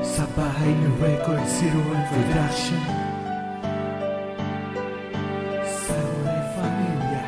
Sa bahay ni Record 01 Production, Samurai Familia.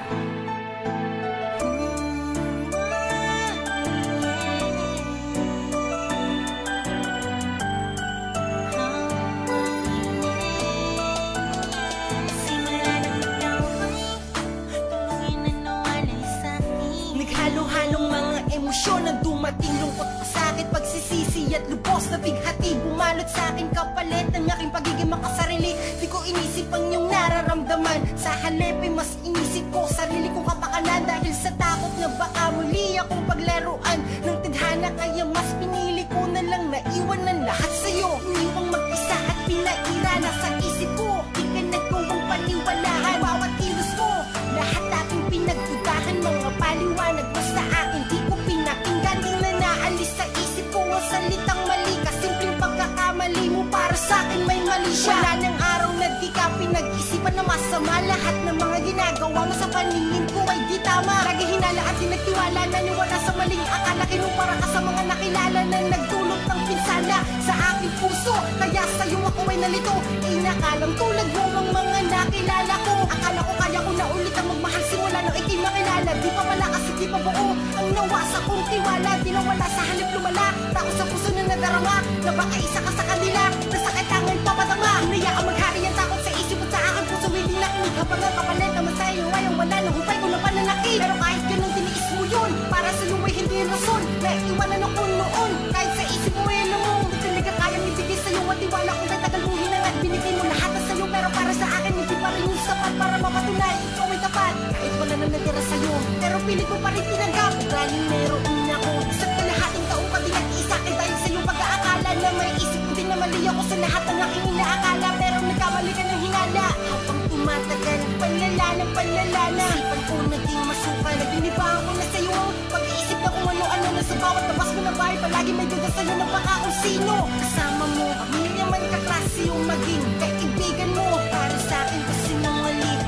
Naghalo-halong mga emosyon ang dumating, lungkot, pasakit, pagsisisi at lubos na bighati. Bumalot sa akin kapalit ng aking pagiging makasarili. Di ko inisip ang iyong nararamdaman. Sa halip ay mas inisip ko sarili kong kapakanan, dahil sa takot na baka muli akong paglaruan ng tadhana. Kaya mas pinili ko na lang na iwan ng lahat sa'yo. Iniwang mag-isa at pinaira na sa isip ko. Di ka nagawang paniwalaan bawat kilos mo. Lahat aking pinagdudahan, mga paliwanag mo sa akin, di ko pinakinggan. Di na naalis sa isip ko ang salitang mali. Kasimpleng pagkakamali mo para sa akin may mali siya. Wala ng araw na di ka pinag-isipan na masama. Lahat ng mga ginagawa mo sa paningin ko ay di tama. Lagi hinala at dinagtiwala, naniwala sa maling akala. Kinumpara ka sa mga nakilala na nagdulot ng pinsala sa aking puso. Kaya sa'yo ako ay nalito. Inakalang tulad mo ang mga nakilala ko. Akala ko kaya ko na ulit ang magmahal simula nang ikay makilala. Di pa wala kasi di pa buo ang nawasa kong tiwala. Di na wala sa halip lumala, takot sa puso na nadarama, na baka isa ka sa kanila, na sakit ang nagpapadama. Hinayaan maghari ang takot sa isip at sa aking puso. Hindi nakinig habang ang kapalit naman sa'yo ay ang wala ng hupay ko na pananakit. Pero kahit ganun tiniis mo yun, para sa'yo ay hindi rason na iwanan ako noon. Kahit sa isip mo ay alam mo, hindi talaga kayang ibigay sa'yo ang tiwala kung kahit tagal mong hinangat. Binigay mo lahat na sa'yo, pero para sa akin hindi pa rin yung sapat para mapatunay ikaw ay tapat. Kahit wala na natira sa'yo, pero pilit mo pa rin tinanggap. Galing meron ako isa't kalahating taong ka din nag-iisa akin dahil sa'yo pag-aakala na may isip ko din na mali ako sa lahat ng aking inaakala. Pero nagkamali ka ng hinala habang tumatagal, palala ng palala na isipan ko naging masukal. Naginibaan ko na sa'yo ang pag-iisip na kung ano-ano na sa bawat labas mo na bahay. Palagi may duda sa'yo na baka kung sino kasama mo, pamilya man, kaklase o maging kaibigan mo. Para sa akin kasi nangalit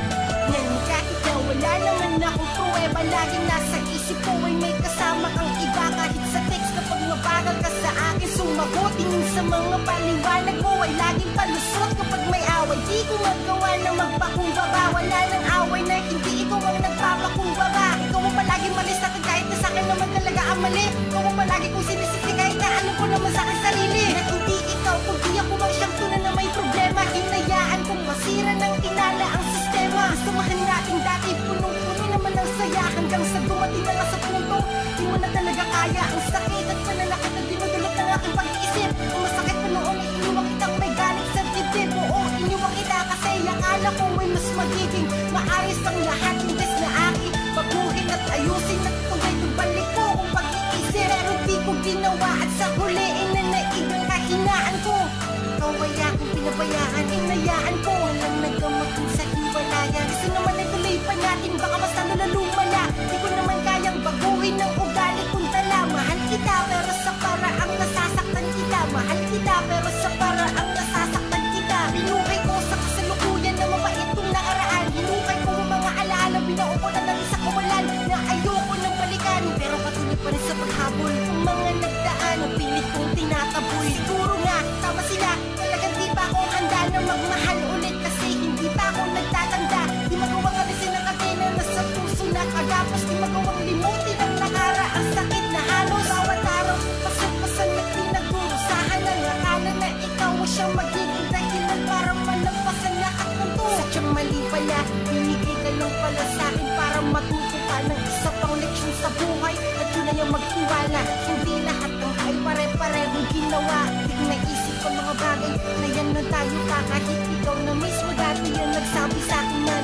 yan, kahit na wala naman akong pruweba. Laging nasa isip ko ay may kasama kang iba. Kahit sa text kapag mabagal ka sa akin sumagot, tingin sa mga paliwanag mo ay laging palusot. Kapag may away di ko magawa na magpakumbaba. Wala ng away na hindi ikaw ang nagpapakumbaba. Ikaw mo palaging mali sa akin kahit na sa akin naman talaga ang mali. Ikaw mo palagi kong sinisisi kahit na alam ko naman sa akin sarili na hindi ikaw kundi ako ang siyang tunay na may problema. Hinayaan kong masira ng inala ang sistema. Samahan natin dati punong-puno naman ang saya, hanggang sa dumating na nga sa punto di mo na talaga kaya. Ang sakit at pananakit na dinudulot ng aking pag-iisip. Ang masakit pa noon ay iniwang kitang may galit sa dibdib. Oo, iniwang kita kasi akala ko ay mas magiging maayos ang lahat. Imbes na aking baguhin at ayusin at tunay balik ko kung pag-iisip. Pero di ko ginawa at sa huli inanaig ang kahinaan ko. Ikaw ay aking pinabayaan, inayaan ko walang nagamating sa hiwalayan. Gusto naman ay tuloy pa natin, baka mas lalo lumala. Di ko naman kayang baguhin ng ugali kong dala. Mahal kita pero sa paraang nasasaktan kita. Mahal kita pero sa paraang nasasaktan kita. Binuhay ko sa kasalukuyan na mabait kong nakaraan. Hinukay ko ang mga alaala, binao ko na namin sa kawalan na ayoko nang balikan. Pero patuloy pa rin sa paghabol ang mga nagdaan na pilit kong tinataboy. Siguro nga, tama sila, talagang di pa ako handa na magmahal ulit. Kasi hindi pa ako nagtatanda. Di magawang alisin ang kadena na sa puso nakagapos. Di magawang limutin ang nakaraang sakit na halos. Bawat araw, pasok-pasan at pinagdurusahan ang akala na ikaw o siyang magiging dahilan para malampasan lahat ng to. Sadyang mali pala, binigay ka lang pala sa akin para matuto ka ng isa pang leksyon sa buhay. At yun na yung magtiwala, hindi lahat ng ay pare-parehong ginawa. Di ko naisip ang mga bagay na yan na tayo pa. Kahit ikaw na mismo dati yan nagsabi sa akin na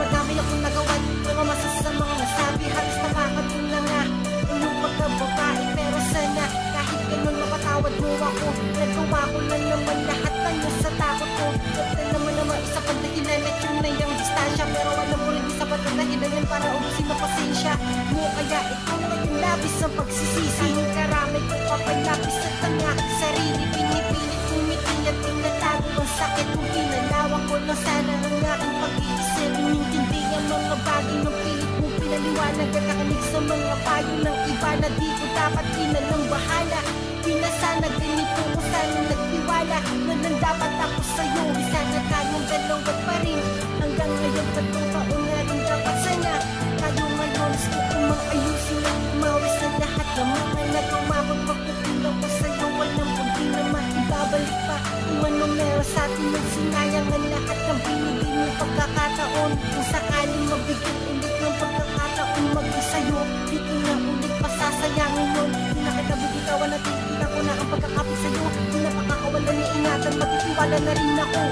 madami akong nagawa, mga masasamang nasabi. Halos nakakatula nga ang iyong pagkababae. Pero sana kahit ganun mapatawad mo ako. Nagawa ko lang naman lahat ng nasa takot ko. At naman isa pang dahilan at yun na yung distansya. Pero alam mo lang isa pang dahilan yan para ubusin na pasensya mo. Kaya ikaw na yung labis ng pagsisisi. Ang karami ko papalapis at ang aking sarili. Pinipilit kumiti at tinatago ang sakit kung pinalawak ko lang sana ang aking pag-iisip. Inintindi ang mga bagay ng pilit mong pinaliwanag at nakanig sa mga payo ng iba na di ko dapat pinalang bahala. Di na sana ganito ko sana nagtiwala. lahat na nang dapat ako sa'yo. Isa na tayong dalawa pa rin. Hanggang ngayon 3 taon na rin dapat sana tayo ngayon. Gusto ko mang ayusin at umawis sa lahat ng mga nagawa. Magpagkukulang ko sa'yo, walang pagdi na maibabalik pa. Kung ano meron sa'tin yung sinayang ang lahat ng binigay ng pagkakataon. Kung sakaling mabigyan ulit ng pagkakataon mag-isa sa'yo, di ko na ulit pasasayangin yun. Di na kita bibitawan at kita ko na ang pagkakapit sa'yo. Di na pakakawalan ni ingatan, magtitiwala na rin ako.